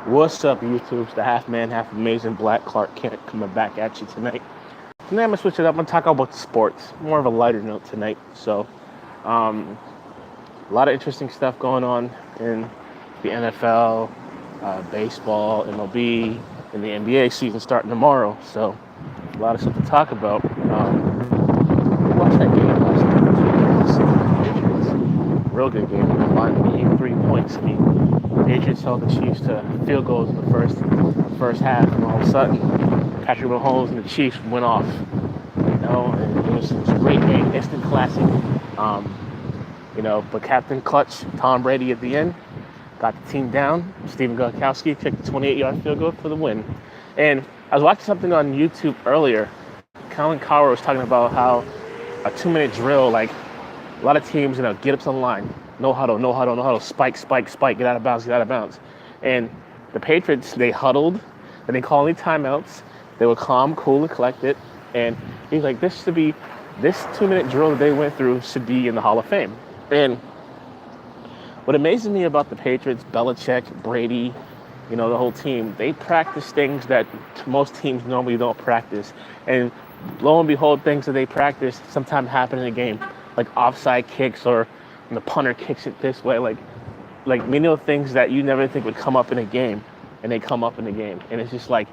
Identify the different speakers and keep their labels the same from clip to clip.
Speaker 1: What's up, YouTube? It's the half man, half amazing Black Clark Kent coming back at you tonight. Tonight I'm gonna switch it up. I'm gonna talk about sports, more of a lighter note tonight. So, um, a lot of interesting stuff going on in the NFL, baseball, MLB, and the NBA season starting tomorrow. So, a lot of stuff to talk about. We watched that game last night. Patriots, real good game. The line being 3 points. I mean, Patriots held the Chiefs to field goals in the first half, and all of a sudden, Patrick Mahomes and the Chiefs went off. And it was a great game, instant classic. Um, but Captain Clutch, Tom Brady at the end, got the team down. Stephen Gostkowski kicked the 28-yard field goal for the win. And I was watching something on YouTube earlier. Colin Cowherd was talking about how a 2-minute drill, like a lot of teams, get up to the line, no huddle, no huddle, no huddle, spike, spike, spike, get out of bounds, get out of bounds. And the Patriots, they huddled, they didn't call any timeouts. They were calm, cool, and collected. And he's like, this 2-minute drill that they went through should be in the Hall of Fame. And what amazes me about the Patriots, Belichick, Brady, the whole team, they practice things that most teams normally don't practice. And lo and behold, things that they practice sometimes happen in a game, like offside kicks or when the punter kicks it this way, like things that you never think would come up in a game, and they come up in the game. And it's just like,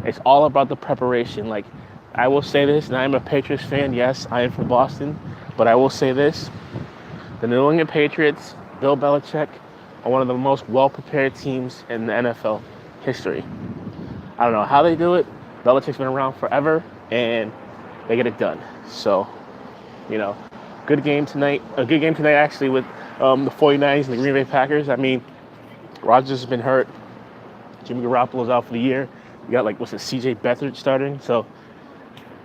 Speaker 1: it's all about the preparation. Like, I will say this, and I'm a Patriots fan. Yes, I am from Boston, but I will say this: the New England Patriots, Bill Belichick, are one of the most well-prepared teams in the NFL history. I don't know how they do it. Belichick's been around forever, and they get it done. So, good game tonight. A good game tonight, actually, with the 49ers and the Green Bay Packers. I mean, Rodgers has been hurt. Jimmy Garoppolo's out for the year. You got, C.J. Beathard starting. So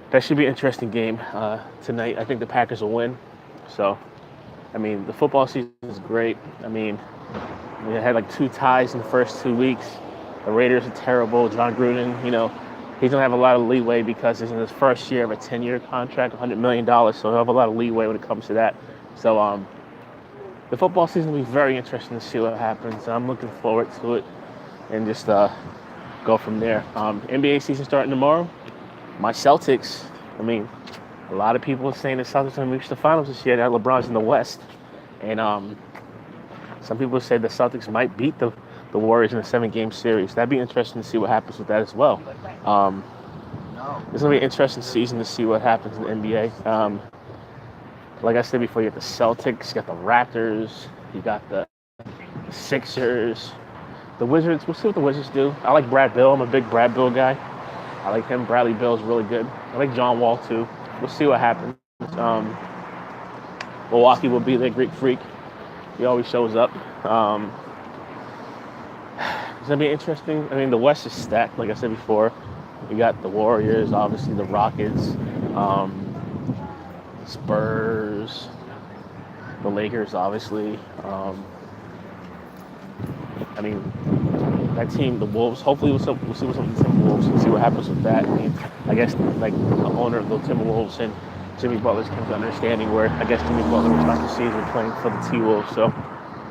Speaker 1: that should be an interesting game tonight. I think the Packers will win. So, I mean, the football season is great. I mean, we had 2 ties in the first 2 weeks. The Raiders are terrible. John Gruden, he's going to have a lot of leeway because he's in his first year of a 10-year contract, $100 million. So he'll have a lot of leeway when it comes to that. So the football season will be very interesting to see what happens. I'm looking forward to it and just go from there. NBA season starting tomorrow. My Celtics, I mean, a lot of people are saying the Celtics are going to reach the finals this year. That LeBron's in the West. And some people say the Celtics might beat the Warriors in a 7-game series. That'd be interesting to see what happens with that as well. It's going to be an interesting season to see what happens in the NBA. Like I said before, you got the Celtics, you got the Raptors, you got the Sixers, the Wizards. We'll see what the Wizards do. I like Brad Bill. I'm a big Brad Bill guy. I like him. Bradley Bill's really good. I like John Wall, too. We'll see what happens. Milwaukee will be the Greek Freak. He always shows up. It's going to be interesting. I mean, the West is stacked, like I said before. You got the Warriors, obviously the Rockets, Spurs, the Lakers, obviously. I mean, that team, the Wolves, hopefully we'll see what's up with the Timberwolves and see what happens with that. I mean, I guess, the owner of the Timberwolves and Jimmy Butler's come to understanding where I guess Jimmy Butler will start the season playing for the T-Wolves. So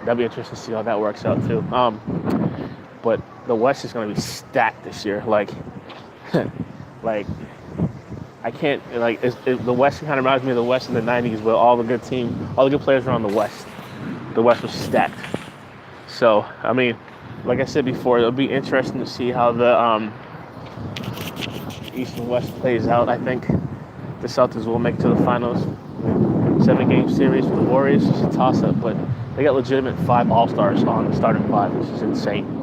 Speaker 1: that'll be interesting to see how that works out, too. But the West is going to be stacked this year. I can't, the West kind of reminds me of the West in the 90s where all the good players were on the West. The West was stacked. So, I mean, like I said before, it'll be interesting to see how the East and West plays out. I think the Celtics will make it to the finals. 7-game series for the Warriors is a toss-up, but they got legitimate 5 All-Stars on the starting 5, which is insane.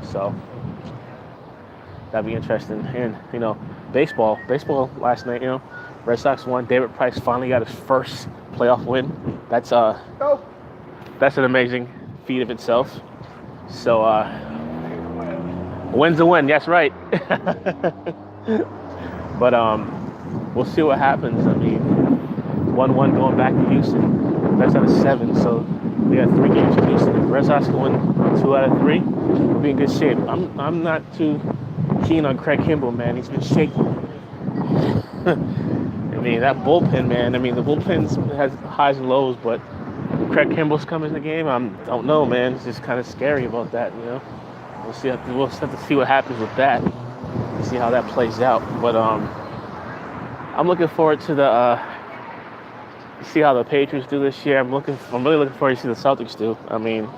Speaker 1: So that'd be interesting. And, baseball last night, Red Sox won. David Price finally got his first playoff win. That's an amazing feat of itself. So a win's a win. That's right. But we'll see what happens. I mean, 1-1 going back to Houston. That's out of 7. So we got 3 games in Houston. If Red Sox win 2 out of 3, we'll be in good shape. I'm not too keen on Craig Kimbrell, man. He's been shaky. I mean, that bullpen, man. I mean, the bullpen has highs and lows, but Craig Kimbrell's coming in the game. I don't know, man. It's just kind of scary about that, we'll have to see what happens with that. See how that plays out. But I'm looking forward to see how the Patriots do this year. I'm really looking forward to see the Celtics do. I mean,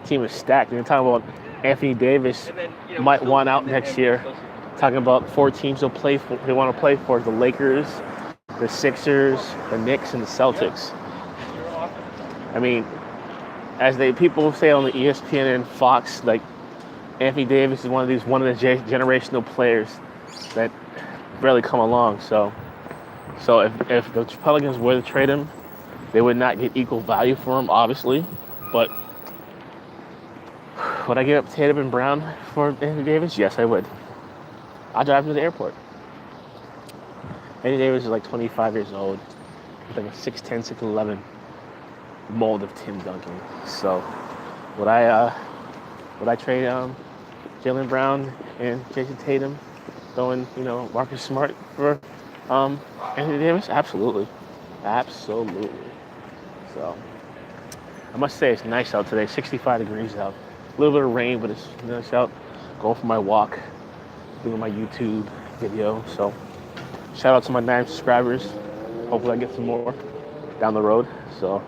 Speaker 1: the team is stacked. You're talking about Anthony Davis might want out next year. Talking about 4 teams they want to play for: the Lakers, the Sixers, the Knicks, and the Celtics. I mean, as people say on the ESPN and Fox, like, Anthony Davis is one of the generational players that barely come along. So if the Pelicans were to trade him, they would not get equal value for him, obviously. But would I give up Tatum and Brown for Anthony Davis? Yes, I would. I'll drive him to the airport. Anthony Davis is like 25 years old, with like a 6'10", 6'11" mold of Tim Duncan. So would I trade Jaylen Brown and Jason Tatum, throwing Marcus Smart for Anthony Davis? Absolutely. So I must say it's nice out today. 65 degrees out. A little bit of rain, but it's nice out. Going for my walk, doing my YouTube video. So shout out to my 9 subscribers. Hopefully I get some more down the road. So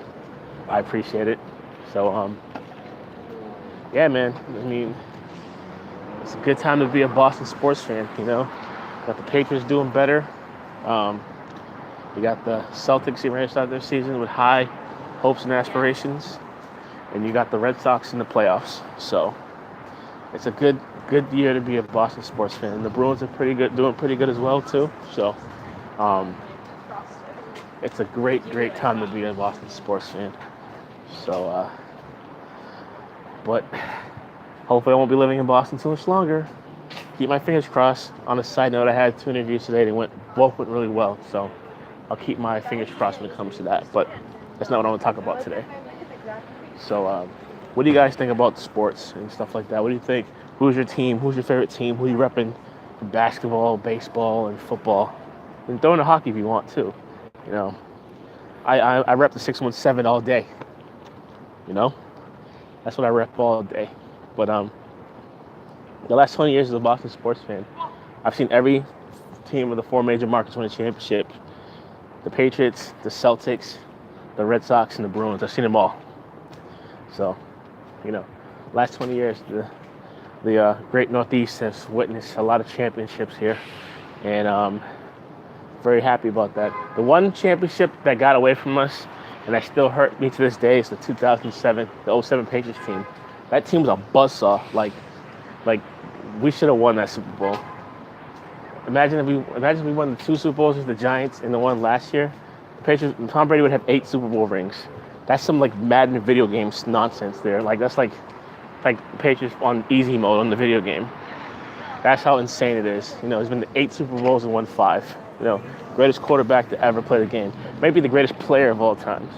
Speaker 1: I appreciate it. So yeah, man. I mean, it's a good time to be a Boston sports fan. Got the Patriots doing better. You got the Celtics ready to start their season with high hopes and aspirations, and you got the Red Sox in the playoffs. So it's a good year to be a Boston sports fan. And the Bruins are doing pretty good as well too. So it's a great time to be a Boston sports fan. So but hopefully I won't be living in Boston too much longer. Keep my fingers crossed. On a side note, I had 2 interviews today. Both went really well. So I'll keep my fingers crossed when it comes to that. But that's not what I want to talk about today. So what do you guys think about sports and stuff like that? What do you think? Who's your team? Who's your favorite team? Who are you repping in basketball, baseball, and football? And throw in the hockey if you want too. I rep the 617 all day. That's what I rep all day. But the last 20 years as a Boston sports fan, I've seen every team of the 4 major markets win a championship. The Patriots, the Celtics, the Red Sox, and the Bruins. I've seen them all. So, last 20 years, the great Northeast has witnessed a lot of championships here. And very happy about that. The one championship that got away from us, and that still hurt me to this day, is the 2007, the 07 Patriots team. That team was a buzzsaw. Like we should have won that Super Bowl. Imagine if we won the 2 Super Bowls with the Giants and the one last year. The Patriots, Tom Brady would have 8 Super Bowl rings. That's some Madden video games nonsense there. That's like Patriots on easy mode on the video game. That's how insane it is. He's been to 8 Super Bowls and won 5. Greatest quarterback to ever play the game. Maybe the greatest player of all time.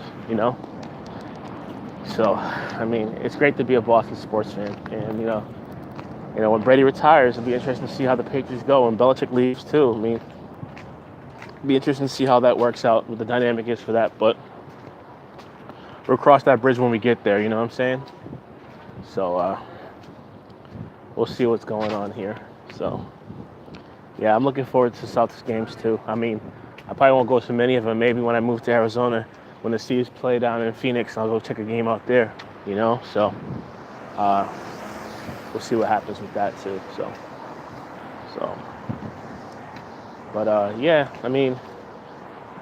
Speaker 1: So, I mean, it's great to be a Boston sports fan. And, when Brady retires, it'll be interesting to see how the Patriots go. And Belichick leaves, too. I mean, it'll be interesting to see how that works out, what the dynamic is for that. But we'll cross that bridge when we get there, you know what I'm saying? So, we'll see what's going on here. So, yeah, I'm looking forward to Celtics games, too. I mean, I probably won't go to many of them. Maybe when I move to Arizona, when the Seas play down in Phoenix, I'll go check a game out there, So, we'll see what happens with that too. So, but yeah, I mean,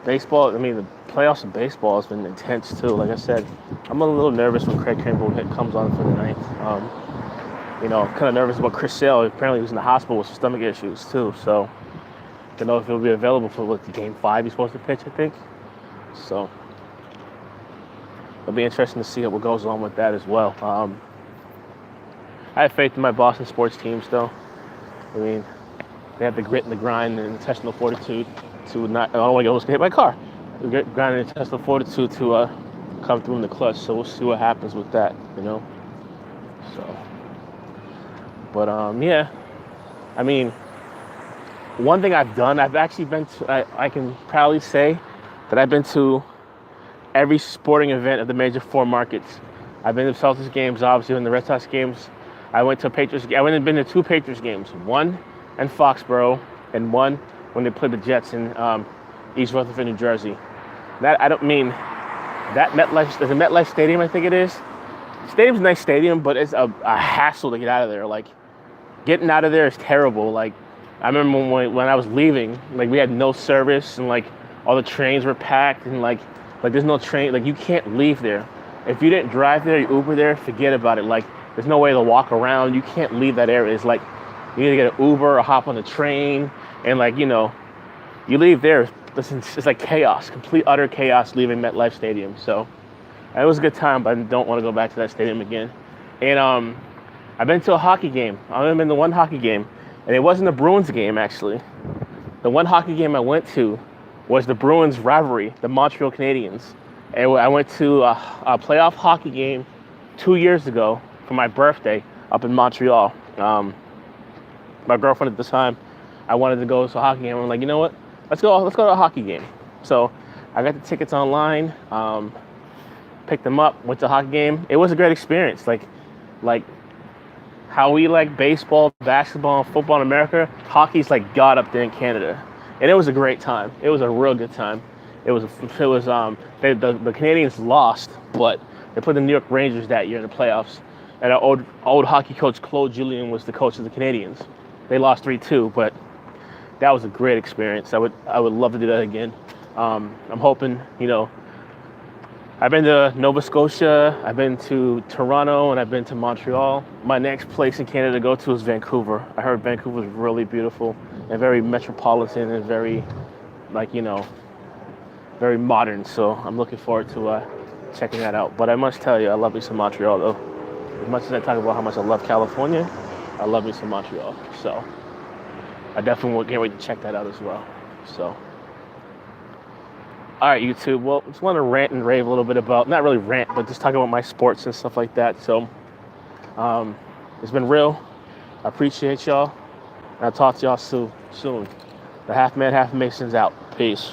Speaker 1: baseball. I mean, the playoffs in baseball has been intense too. Like I said, I'm a little nervous when Craig Kimbrell comes on for the ninth. Kind of nervous about Chris Sale. Apparently, he was in the hospital with some stomach issues too. So, don't know if he'll be available for Game 5. He's supposed to pitch, I think. So, it'll be interesting to see what goes on with that as well. I have faith in my Boston sports teams, though. I mean, they have the grit and the grind and intestinal fortitude to not. I don't want to almost get hit by a car. The grit, grind, and intestinal fortitude to come through in the clutch. So we'll see what happens with that, So, but yeah. I mean, one thing I've done, I've actually been to. I can proudly say that I've been to every sporting event of the major 4 markets. I've been to Celtics games, obviously, and the Red Sox games. I went to a Patriots. I went and been to 2 Patriots games. One in Foxborough, and one when they played the Jets in East Rutherford, New Jersey. That I don't mean that MetLife. There's a MetLife Stadium, I think it is. Stadium's a nice stadium, but it's a hassle to get out of there. Like, getting out of there is terrible. Like, I remember when I was leaving, like, we had no service, and like all the trains were packed, and like there's no train. Like, you can't leave there. If you didn't drive there, you Uber there, forget about it. Like, there's no way to walk around. You can't leave that area. It's like you either get an Uber or hop on the train, and like, you know, you leave there. Listen, it's like chaos, complete utter chaos leaving MetLife Stadium. So it was a good time, but I don't want to go back to that stadium again. And I've been to a hockey game. I've been to one hockey game, and it wasn't a Bruins game, actually. The one hockey game I went to was the Bruins rivalry, the Montreal Canadiens. And I went to a playoff hockey game 2 years ago for my birthday up in Montreal. My girlfriend at the time, I wanted to go to a hockey game. I'm like, you know what? Let's go to a hockey game. So I got the tickets online, picked them up, went to a hockey game. It was a great experience. Like how we like baseball, basketball, and football in America, hockey's like God up there in Canada. And it was a great time. It was a real good time. The Canadians lost, but they played the New York Rangers that year in the playoffs. And our old hockey coach, Claude Julien, was the coach of the Canadians. They lost 3-2, but that was a great experience. I would love to do that again. I'm hoping, you know, I've been to Nova Scotia, I've been to Toronto, and I've been to Montreal. My next place in Canada to go to is Vancouver. I heard Vancouver is really beautiful and very metropolitan and very, like, you know, very modern. So I'm looking forward to checking that out. But I must tell you, I love me some Montreal, though. As much as I talk about how much I love California, I love me some Montreal. So I definitely can't wait to check that out as well. So, all right, YouTube. Well, just want to rant and rave a little bit about, not really rant, but just talk about my sports and stuff like that. So it's been real. I appreciate y'all. And I'll talk to y'all soon. The Half Man, Half Mason's out. Peace.